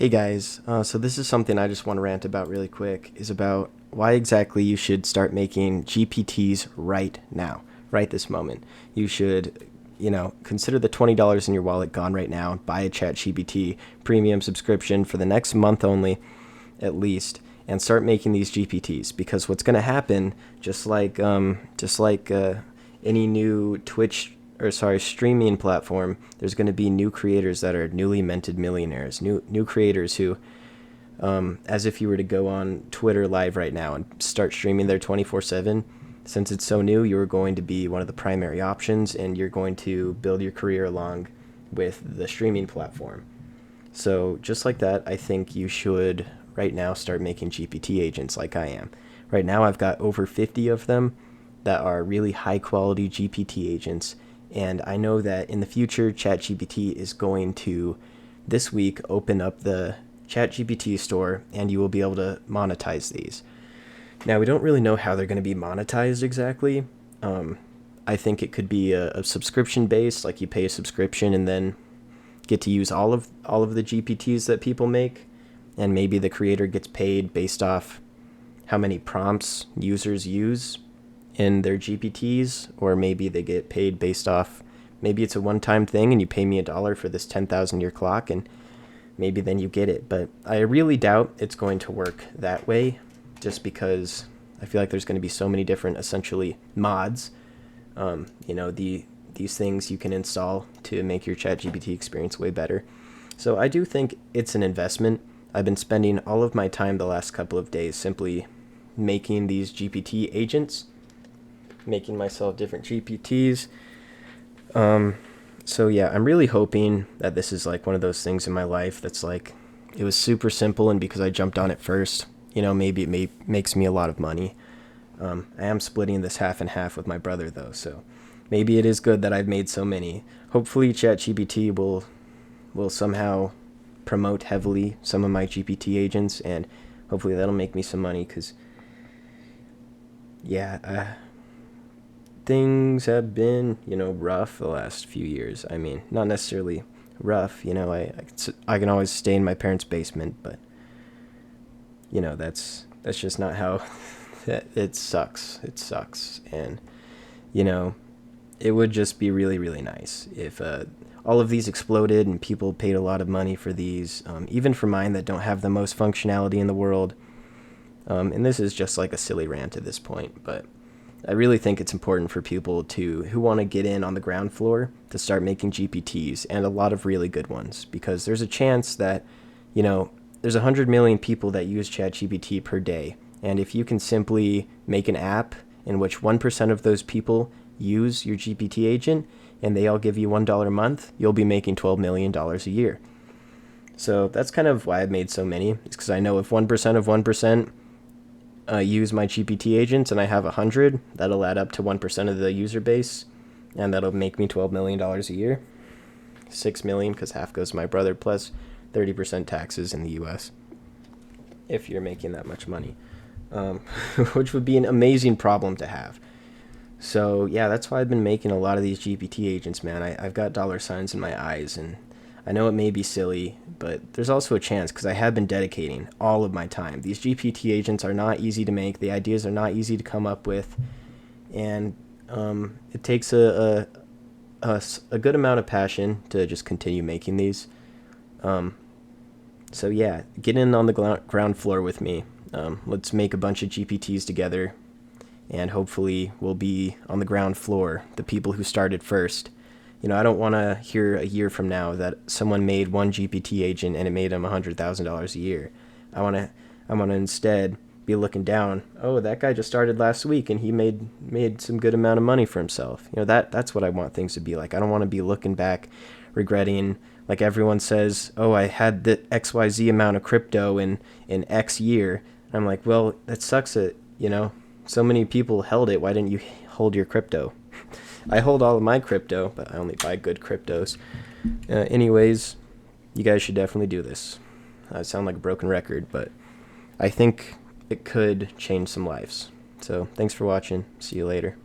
Hey guys, so this is something I just want to rant about really quick, is about why exactly you should start making GPTs right now, right this moment. You should, consider the $20 in your wallet gone right now, buy a ChatGPT premium subscription for the next month only, at least, and start making these GPTs. Because what's going to happen, just like any new streaming platform, there's going to be new creators that are newly minted millionaires, new creators who, as if you were to go on Twitter live right now and start streaming there 24/7. Since it's so new, you're going to be one of the primary options, and you're going to build your career along with the streaming platform. So just like that, I think you should right now start making GPT agents like I am. Right now, I've got over 50 of them that are really high quality GPT agents. And I know that in the future, ChatGPT is going to, this week, open up the ChatGPT store, and you will be able to monetize these. Now, we don't really know how they're going to be monetized exactly. I think it could be a subscription based, like you pay a subscription and then get to use all of the GPTs that people make, and maybe the creator gets paid based off how many prompts users use in their GPTs, or maybe they get paid based off, maybe it's a one-time thing and you pay me $1 for this 10,000 year clock, and maybe then you get it. But I really doubt it's going to work that way, just because I feel like there's going to be so many different essentially mods, these things you can install to make your ChatGPT experience way better. So I do think it's an investment. I've been spending all of my time the last couple of days simply making these GPT agents, making myself different GPTs. So yeah, I'm really hoping that this is like one of those things in my life that's like, it was super simple, and because I jumped on it first, maybe it makes me a lot of money. I am splitting this half and half with my brother though, so maybe it is good that I've made so many. Hopefully ChatGPT will somehow promote heavily some of my GPT agents, and hopefully that'll make me some money, because yeah, things have been, rough the last few years. I mean, not necessarily rough, I can always stay in my parents' basement, but that's just not how it sucks. It sucks. And it would just be really, really nice if all of these exploded and people paid a lot of money for these, even for mine that don't have the most functionality in the world. And this is just like a silly rant at this point, but I really think it's important for people who want to get in on the ground floor to start making GPTs, and a lot of really good ones, because there's a chance that, there's 100 million people that use ChatGPT per day. And if you can simply make an app in which 1% of those people use your GPT agent and they all give you $1 a month, you'll be making $12 million a year. So that's kind of why I've made so many. It's because I know if 1% of 1% use my GPT agents and I have 100, that'll add up to 1% of the user base, and that'll make me $12 million a year. 6 million because half goes to my brother, plus 30% taxes in the US if you're making that much money, which would be an amazing problem to have. So yeah, that's why I've been making a lot of these GPT agents, man. I've got dollar signs in my eyes, and I know it may be silly, but there's also a chance, because I have been dedicating all of my time. These GPT agents are not easy to make. The ideas are not easy to come up with, and it takes a good amount of passion to just continue making these. So yeah, get in on the ground floor with me. Let's make a bunch of GPTs together, and hopefully we'll be on the ground floor, the people who started first. I don't want to hear a year from now that someone made one GPT agent and it made them $100,000 a year. I want to instead be looking down. Oh, that guy just started last week and he made some good amount of money for himself. That's what I want things to be like. I don't want to be looking back, regretting, like everyone says, oh, I had the XYZ amount of crypto in X year. I'm like, well, that sucks that, so many people held it. Why didn't you hold your crypto? I hold all of my crypto, but I only buy good cryptos. Anyways, you guys should definitely do this. I sound like a broken record, but I think it could change some lives. So thanks for watching. See you later.